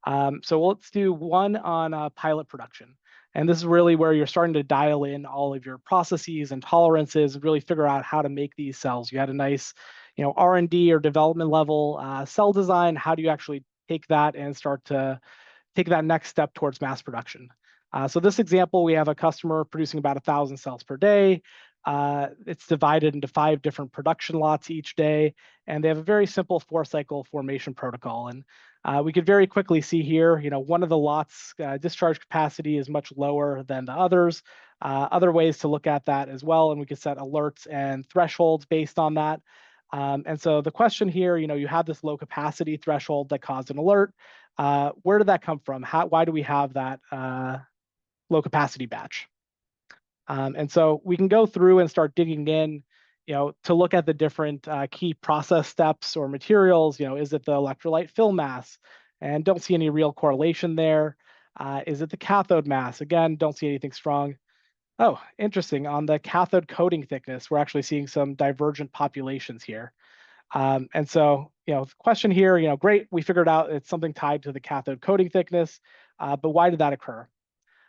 So let's do one on pilot production. And this is really where you're starting to dial in all of your processes and tolerances and really figure out how to make these cells. You had a nice, R&D or development level cell design. How do you actually take that and start to take that next step towards mass production? So this example, we have a customer producing about 1,000 cells per day. It's divided into 5 different production lots each day, and they have a very simple 4-cycle formation protocol. And we could very quickly see here, one of the lots discharge capacity is much lower than the others. Other ways to look at that as well, and we could set alerts and thresholds based on that. And so the question here, you have this low capacity threshold that caused an alert. Where did that come from? Why do we have that low capacity batch? And so we can go through and start digging in, to look at the different key process steps or materials. Is it the electrolyte film mass? And don't see any real correlation there. Is it the cathode mass? Again, don't see anything strong. Oh, interesting. On the cathode coating thickness, we're actually seeing some divergent populations here. And so, the question here, great, we figured out it's something tied to the cathode coating thickness, but why did that occur?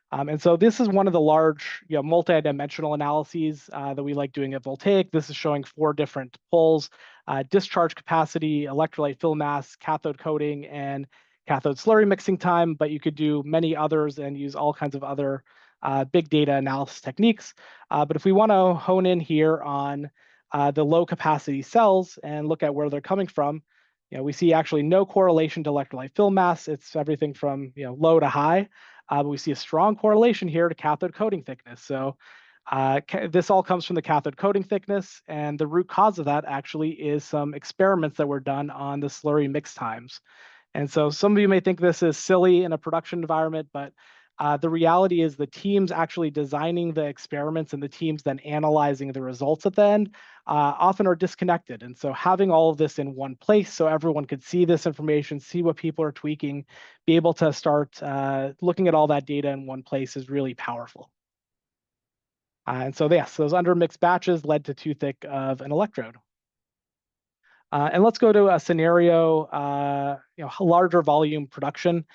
And so this is one of the large, multi-dimensional analyses that we like doing at Voltaiq. This is showing 4 different poles: discharge capacity, electrolyte fill mass, cathode coating, and cathode slurry mixing time. But you could do many others and use all kinds of other big data analysis techniques. But if we want to hone in here on the low capacity cells and look at where they're coming from, we see actually no correlation to electrolyte fill mass. It's everything from low to high. But we see a strong correlation here to cathode coating thickness. So this all comes from the cathode coating thickness, and the root cause of that actually is some experiments that were done on the slurry mix times. And so some of you may think this is silly in a production environment, but the reality is the teams actually designing the experiments and the teams then analyzing the results at the end often are disconnected. And so having all of this in one place so everyone could see this information, see what people are tweaking, be able to start looking at all that data in one place is really powerful. And so yes, those undermixed batches led to too thick of an electrode. And let's go to a scenario, larger volume production.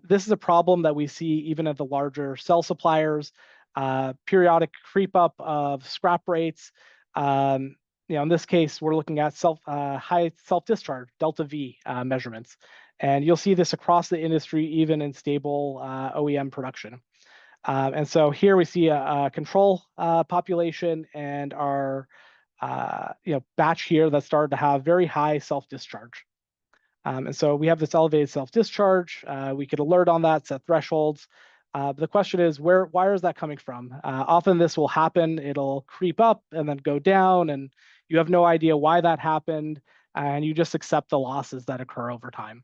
This is a problem that we see even at the larger cell suppliers, periodic creep up of scrap rates. In this case, we're looking at high self-discharge, delta V measurements. And you'll see this across the industry, even in stable OEM production. And so here we see a control population and our batch here that started to have very high self-discharge. And so we have this elevated self-discharge. We could alert on that, set thresholds. But the question is, why is that coming from? Often this will happen. It'll creep up and then go down, and you have no idea why that happened, and you just accept the losses that occur over time.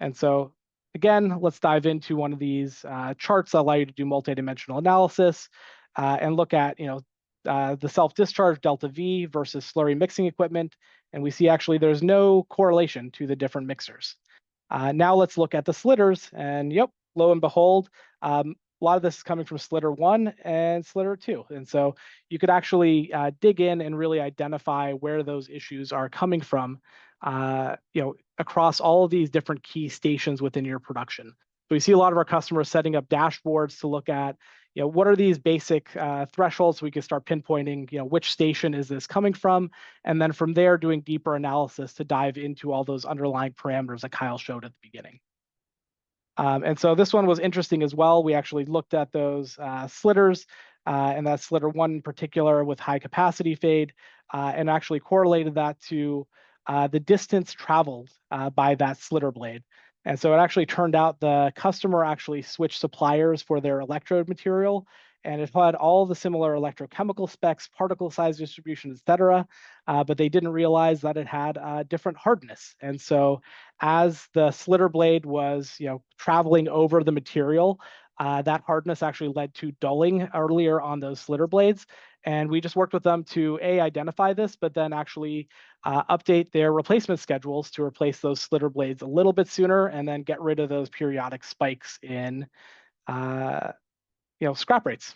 And so again, let's dive into one of these charts that allow you to do multidimensional analysis and look at the self-discharge delta V versus slurry mixing equipment. And we see actually there's no correlation to the different mixers. Now let's look at the slitters, and yep, lo and behold, a lot of this is coming from slitter 1 and slitter 2. And so you could actually dig in and really identify where those issues are coming from, across all of these different key stations within your production. So we see a lot of our customers setting up dashboards to look at, what are these basic thresholds so we can start pinpointing, which station is this coming from? And then from there, doing deeper analysis to dive into all those underlying parameters that Kyle showed at the beginning. And so this one was interesting as well. We actually looked at those slitters, and that slitter 1 in particular with high capacity fade, and actually correlated that to the distance traveled by that slitter blade. And so it actually turned out the customer actually switched suppliers for their electrode material, and it had all the similar electrochemical specs, particle size distribution, et cetera, but they didn't realize that it had different hardness. And so as the slitter blade was traveling over the material, that hardness actually led to dulling earlier on those slitter blades. And we just worked with them to identify this, but then actually update their replacement schedules to replace those slitter blades a little bit sooner, and then get rid of those periodic spikes in scrap rates.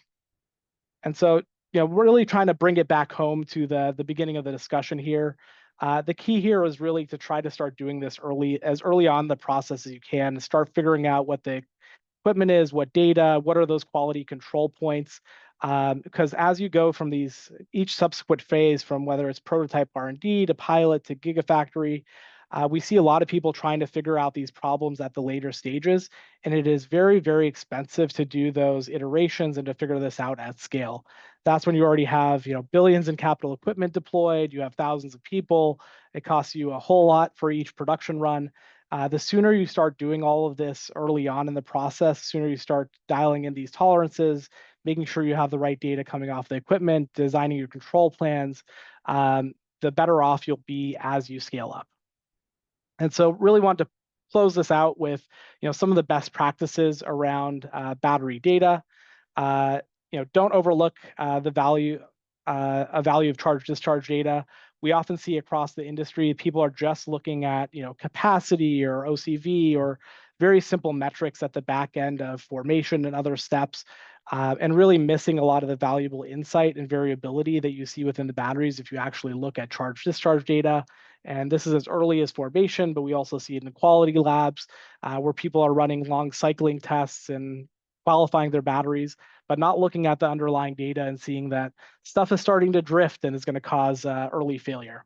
And so we're really trying to bring it back home to the beginning of the discussion here. The key here is really to try to start doing this as early on in the process as you can, and start figuring out what the equipment is, what data, what are those quality control points. Because as you go from each subsequent phase, from whether it's prototype R&D to pilot to gigafactory, we see a lot of people trying to figure out these problems at the later stages, and it is very, very expensive to do those iterations and to figure this out at scale. That's when you already have billions in capital equipment deployed, you have thousands of people, it costs you a whole lot for each production run. The sooner you start doing all of this early on in the process, sooner you start dialing in these tolerances, making sure you have the right data coming off the equipment, designing your control plans, the better off you'll be as you scale up. And so really want to close this out with some of the best practices around battery data. Don't overlook the value of charge discharge data. We often see across the industry, people are just looking at capacity or OCV or very simple metrics at the back end of formation and other steps, and really missing a lot of the valuable insight and variability that you see within the batteries if you actually look at charge discharge data. And this is as early as formation, but we also see it in quality labs where people are running long cycling tests and qualifying their batteries, but not looking at the underlying data and seeing that stuff is starting to drift and is going to cause early failure.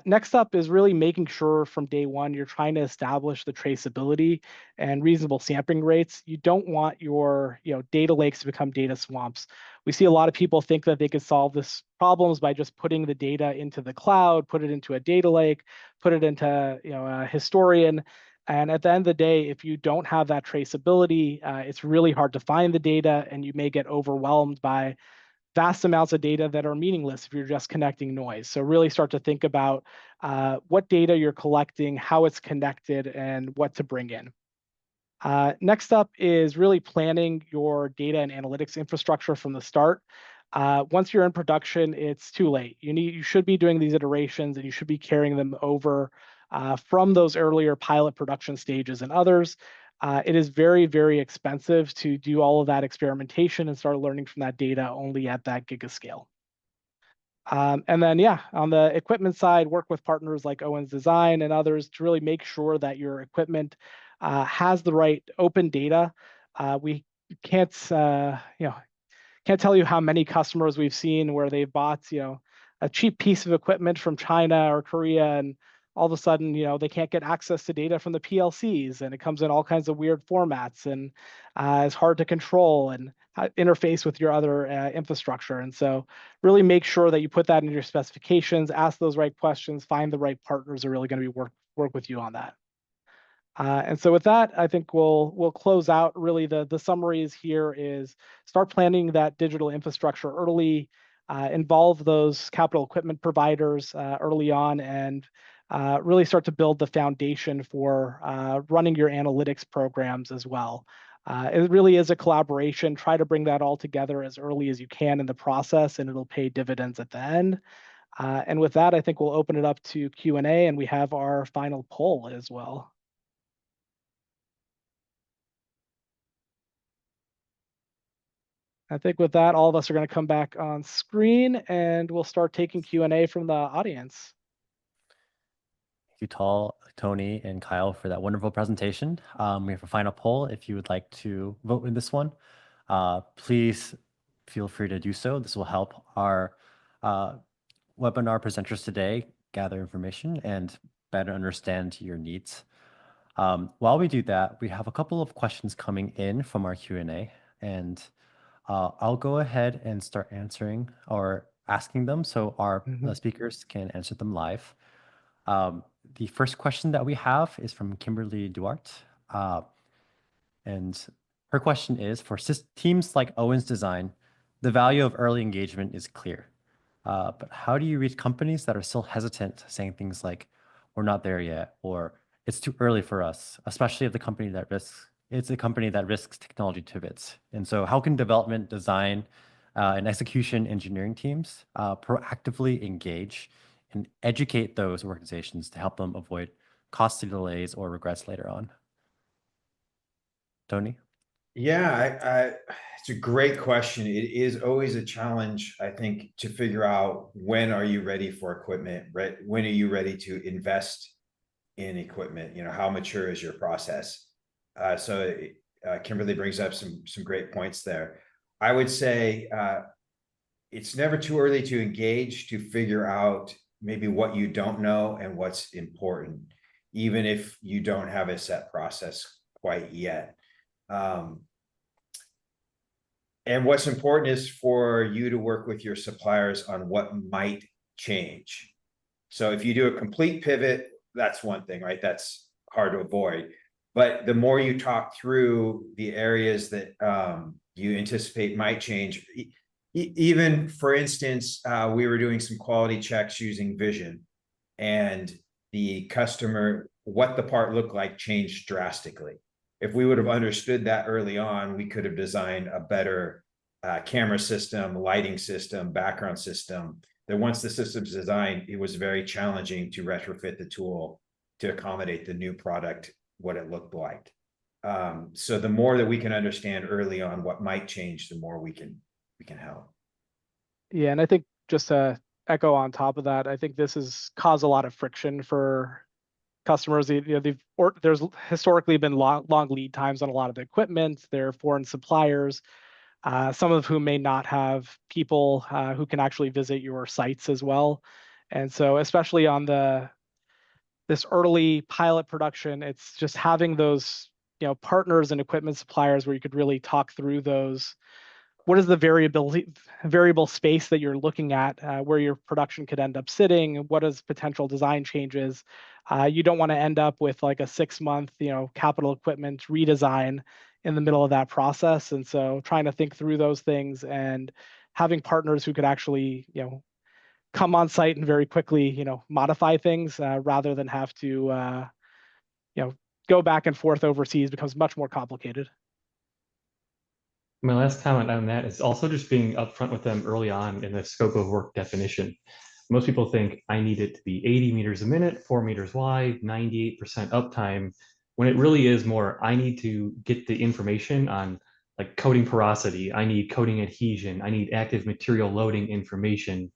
Next up is really making sure from day one you're trying to establish the traceability and reasonable sampling rates. You don't want your data lakes to become data swamps. We see a lot of people think that they could solve this problems by just putting the data into the cloud, put it into a data lake, put it into a historian. And at the end of the day, if you don't have that traceability, it's really hard to find the data, and you may get overwhelmed by vast amounts of data that are meaningless if you're just connecting noise. So really start to think about what data you're collecting, how it's connected, and what to bring in. Next up is really planning your data and analytics infrastructure from the start. Once you're in production, it's too late. You should be doing these iterations, and you should be carrying them over from those earlier pilot production stages and others. It is very, very expensive to do all of that experimentation and start learning from that data only at that gigascale. And then, on the equipment side, work with partners like Owens Design and others to really make sure that your equipment has the right open data. We can't, can't tell you how many customers we've seen where they've bought, a cheap piece of equipment from China or Korea, and all of a sudden, they can't get access to data from the PLCs, and it comes in all kinds of weird formats, and it's hard to control and interface with your other infrastructure. And so really make sure that you put that in your specifications, ask those right questions, find the right partners who are really going to be work with you on that. And so with that, I think we'll close out. Really, the summaries here is start planning that digital infrastructure early, involve those capital equipment providers early on, and really start to build the foundation for running your analytics programs as well. It really is a collaboration. Try to bring that all together as early as you can in the process, and it'll pay dividends at the end. And with that, I think we'll open it up to Q&A, and we have our final poll as well. I think with that, all of us are going to come back on screen, and we'll start taking Q&A from the audience. Thank you, Tony, and Kyle for that wonderful presentation. We have a final poll if you would like to vote in this one. Please feel free to do so. This will help our webinar presenters today gather information and better understand your needs. While we do that, we have a couple of questions coming in from our Q&A, and I'll go ahead and start answering or asking them so our speakers can answer them live. The first question that we have is from Kimberly Duarte. And her question is, for teams like Owens Design, the value of early engagement is clear. But how do you reach companies that are still hesitant, saying things like, we're not there yet, or it's too early for us, especially if it's a company that risks technology pivots. And so how can development, design, and execution engineering teams proactively engage and educate those organizations to help them avoid costly delays or regrets later on? Tony? Yeah, it's a great question. It is always a challenge, I think, to figure out when are you ready for equipment, right? When are you ready to invest in equipment? You know, how mature is your process? Kimberly brings up some great points there. I would say it's never too early to engage, to figure out maybe what you don't know and what's important, even if you don't have a set process quite yet. And what's important is for you to work with your suppliers on what might change. So if you do a complete pivot, that's one thing, right? That's hard to avoid. But the more you talk through the areas that you anticipate might change, even for instance, we were doing some quality checks using vision, and the customer, what the part looked like changed drastically. If we would have understood that early on, we could have designed a better camera system, lighting system, background system. That once the system's designed, it was very challenging to retrofit the tool to accommodate the new product, what it looked like. So the more that we can understand early on what might change, the more we can help. Yeah, and I think just to echo on top of that, I think this has caused a lot of friction for customers. There's historically been long lead times on a lot of the equipment. There are foreign suppliers, some of whom may not have people who can actually visit your sites as well. And so especially on this early pilot production, it's just having those partners and equipment suppliers where you could really talk through those. What is the variable space that you're looking at, where your production could end up sitting? What is potential design changes? You don't want to end up with like a 6-month, capital equipment redesign in the middle of that process. And so trying to think through those things and having partners who could actually, come on site and very quickly, modify things rather than have to, go back and forth overseas becomes much more complicated. My last comment on that is also just being upfront with them early on in the scope of work definition. Most people think I need it to be 80 meters a minute, 4 meters wide, 98% uptime, when it really is more, I need to get the information on like coating porosity, I need coating adhesion, I need active material loading information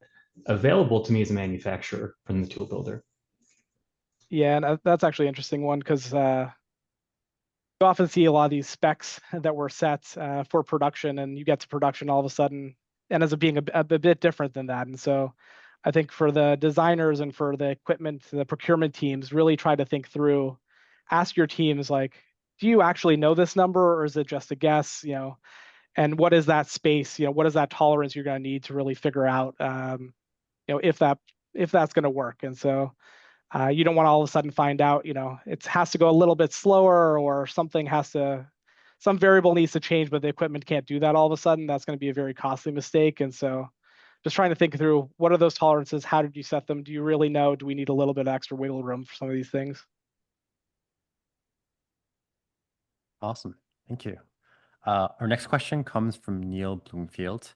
available to me as a manufacturer from the tool builder. Yeah, and that's actually an interesting one because you often see a lot of these specs that were set for production, and you get to production all of a sudden, and as it being a bit different than that. And so I think for the designers and for the equipment, the procurement teams, really try to think through, ask your teams like, do you actually know this number or is it just a guess? And what is that space? What is that tolerance you're going to need to really figure out, if that's going to work? And so you don't want to all of a sudden find out, it has to go a little bit slower or some variable needs to change, but the equipment can't do that all of a sudden. That's going to be a very costly mistake. And so just trying to think through, what are those tolerances? How did you set them? Do you really know? Do we need a little bit of extra wiggle room for some of these things? Awesome. Thank you. Our next question comes from Neil Bloomfield.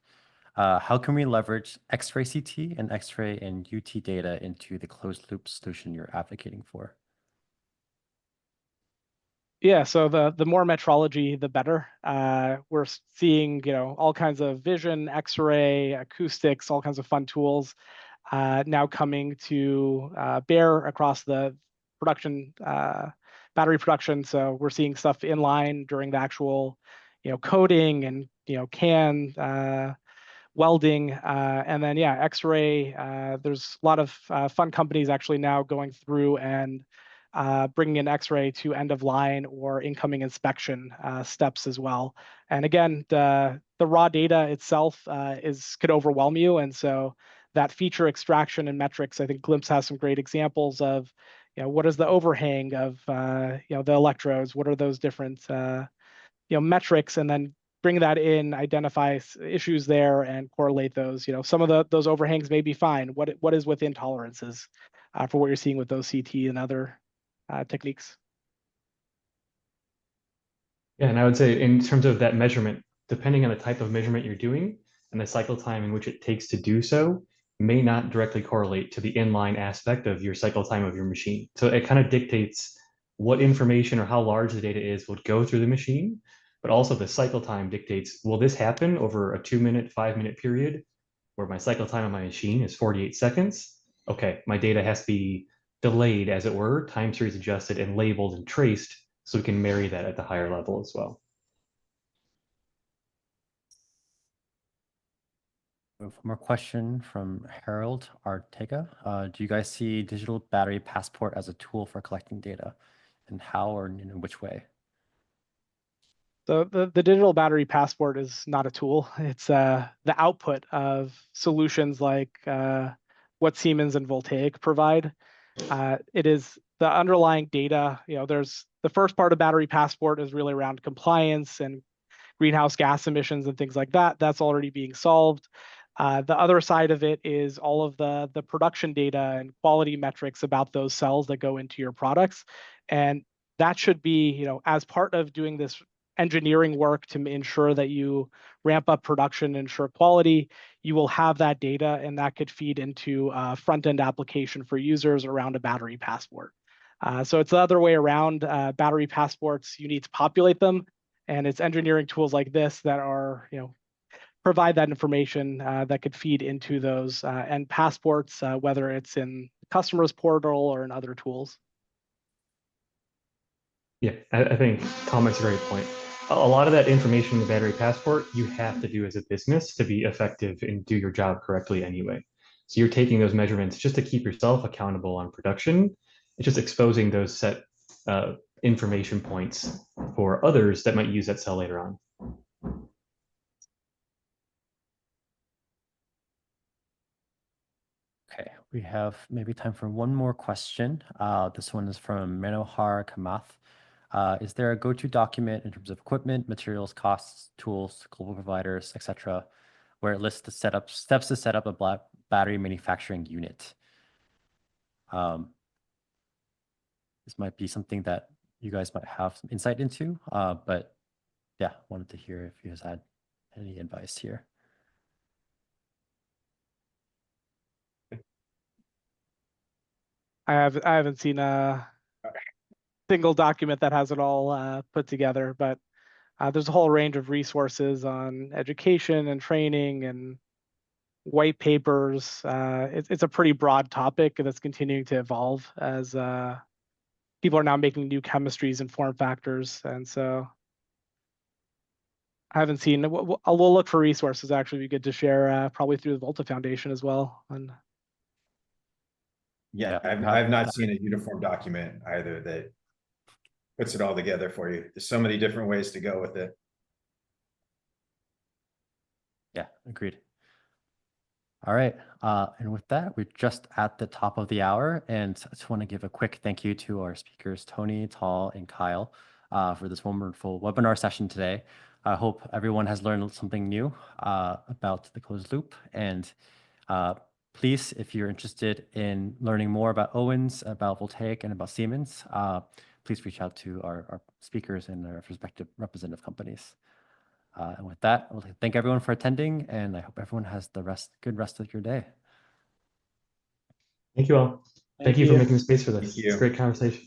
How can we leverage X-ray CT and X-ray and UT data into the closed loop solution you're advocating for? Yeah, so the more metrology, the better. We're seeing, all kinds of vision, X-ray, acoustics, all kinds of fun tools now coming to bear across the production, battery production. So we're seeing stuff in line during the actual, coding and CAN, welding, and then X-ray. There's a lot of fun companies actually now going through and bringing in X-ray to end of line or incoming inspection steps as well. And again, the raw data itself could overwhelm you, and so that feature extraction and metrics, I think Glimpse has some great examples of, what is the overhang of the electrodes? What are those different metrics, and then bring that in, identify issues there, and correlate those. Some of those overhangs may be fine. What is within tolerances for what you're seeing with those CT and other techniques? Yeah, and I would say in terms of that measurement, depending on the type of measurement you're doing and the cycle time in which it takes to do so, may not directly correlate to the inline aspect of your cycle time of your machine. So it kind of dictates what information or how large the data is will go through the machine, but also the cycle time dictates, will this happen over a 2-minute, 5-minute period where my cycle time on my machine is 48 seconds? Okay, my data has to be delayed, as it were, time series adjusted and labeled and traced so we can marry that at the higher level as well. One more question from Harold Artega. Do you guys see digital battery passport as a tool for collecting data, and how or in which way? So the digital battery passport is not a tool. It's the output of solutions like what Siemens and Voltaiq provide. It is the underlying data. There's the first part of battery passport is really around compliance and greenhouse gas emissions and things like that. That's already being solved. The other side of it is all of the production data and quality metrics about those cells that go into your products. And that should be, as part of doing this engineering work to ensure that you ramp up production, ensure quality, you will have that data, and that could feed into a front-end application for users around a battery passport. So it's the other way around. Battery passports, you need to populate them, and it's engineering tools like this that are, provide that information that could feed into those and passports, whether it's in customer's portal or in other tools. Yeah, I think Tom makes a great point. A lot of that information in the battery passport, you have to do as a business to be effective and do your job correctly anyway. So you're taking those measurements just to keep yourself accountable on production. It's just exposing those set information points for others that might use that cell later on. Okay, we have maybe time for one more question. This one is from Manohar Kamath. Is there a go-to document in terms of equipment, materials, costs, tools, global providers, etc., where it lists the steps to set up a battery manufacturing unit? This might be something that you guys might have some insight into, but yeah, wanted to hear if you guys had any advice here. I haven't seen a single document that has it all put together, but there's a whole range of resources on education and training and white papers. It's a pretty broad topic that's continuing to evolve as people are now making new chemistries and form factors. And so I haven't seen, we'll look for resources. Actually be good to share probably through the Volta Foundation as well. And yeah, I've not seen a uniform document either that puts it all together for you. There's so many different ways to go with it. Yeah, agreed. All right, and with that, we're just at the top of the hour, and I just want to give a quick thank you to our speakers, Tony, Tal, and Kyle, for this wonderful webinar session today. I hope everyone has learned something new about the closed loop, and please, if you're interested in learning more about Owens, about Voltaiq, and about Siemens, please reach out to our speakers and their respective representative companies. And with that, I would like to thank everyone for attending, and I hope everyone has the good rest of your day. Thank you all. Thank you for making the space for this. Thank you. It's a great conversation.